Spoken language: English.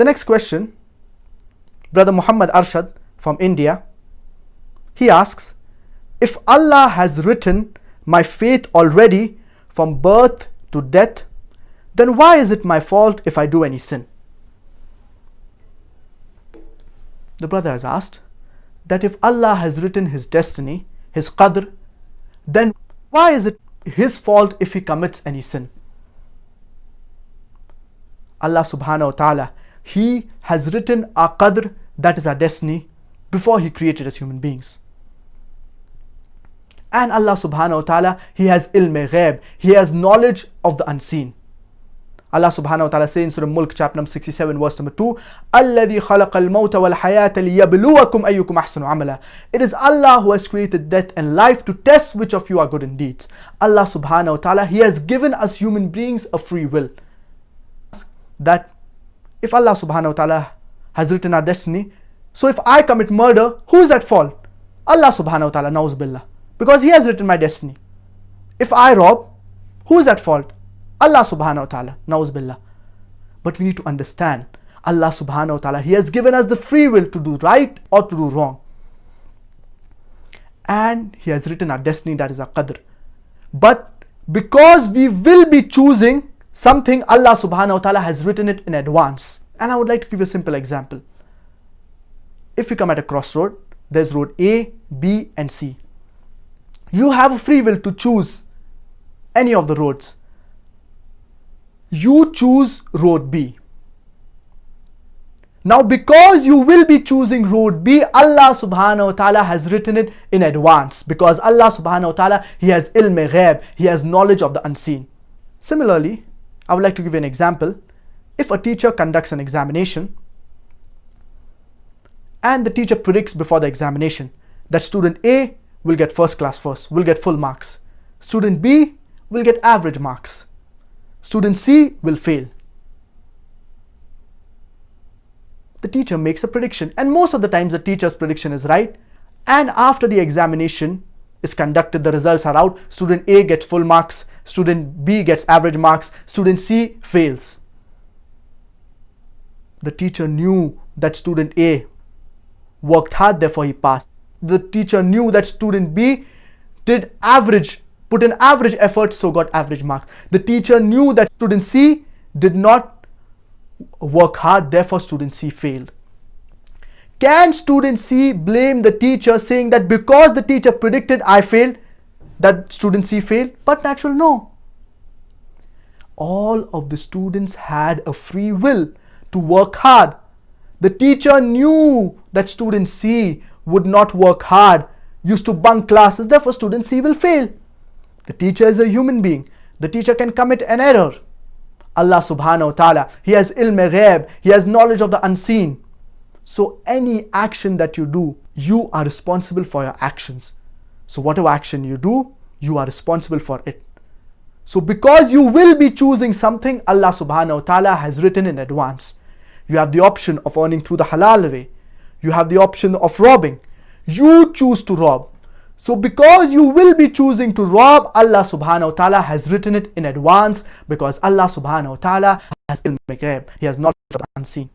The next question, Brother Muhammad Arshad from India, he asks, if Allah has written my fate already from birth to death, then why is it my fault if I do any sin? The brother has asked that if Allah has written his destiny, his qadr, then why is it his fault if he commits any sin? Allah subhanahu wa ta'ala, He has written our qadr, that is our destiny, before He created us human beings. And Allah subhanahu wa ta'ala, He has ilm ghaib, He has knowledge of the unseen. Allah subhanahu wa ta'ala says in Surah Mulk chapter number 67 verse number 2, الَّذِي خَلَقَ الْمَوْتَ وَالْحَيَاةَ لِيَبْلُوَكُمْ أَيُّكُمْ أَحْسَنُ عَمَلًا. It is Allah who has created death and life to test which of you are good in deeds. Allah subhanahu wa ta'ala, He has given us human beings a free will. That if Allah subhanahu wa ta'ala has written our destiny, so if I commit murder, who is at fault? Allah subhanahu wa ta'ala, na'uz billah, because He has written my destiny. If I rob, who is at fault? Allah subhanahu wa ta'ala, na'uz billah. But we need to understand, Allah subhanahu wa ta'ala, He has given us the free will to do right or to do wrong. And He has written our destiny, that is our qadr. But because we will be choosing something, Allah subhanahu wa ta'ala has written it in advance. And I would like to give you a simple example. If you come at a crossroad, there's road A, B and C. You have a free will to choose any of the roads. You choose road B. Now because you will be choosing road B, Allah subhanahu wa ta'ala has written it in advance. Because Allah subhanahu wa ta'ala, He has ilm ghaib, He has knowledge of the unseen. Similarly, I would like to give you an example. If a teacher conducts an examination and the teacher predicts before the examination that student A will get first class first, will get full marks. Student B will get average marks. Student C will fail. The teacher makes a prediction, and most of the times the teacher's prediction is right. And after the examination is conducted, the results are out. Student A gets full marks, student B gets average marks, student C fails. The teacher knew that student A worked hard, therefore he passed. The teacher knew that student B did average, put in average effort, so got average marks. The teacher knew that student C did not work hard, therefore student C failed. Can student C blame the teacher, saying that because the teacher predicted I failed, that student C failed? But natural, no. All of the students had a free will to work hard. The teacher knew that student C would not work hard, used to bunk classes, therefore student C will fail. The teacher is a human being. The teacher can commit an error. Allah subhanahu wa ta'ala, He has ilm ghaib, He has knowledge of the unseen. So any action that you do, you are responsible for your actions. So whatever action you do, you are responsible for it. So because you will be choosing something, Allah subhanahu wa ta'ala has written in advance. You have the option of earning through the halal way. You have the option of robbing. You choose to rob. So because you will be choosing to rob, Allah subhanahu wa ta'ala has written it in advance, because Allah subhanahu wa ta'ala has ilm ghaib, He has knowledge of the unseen.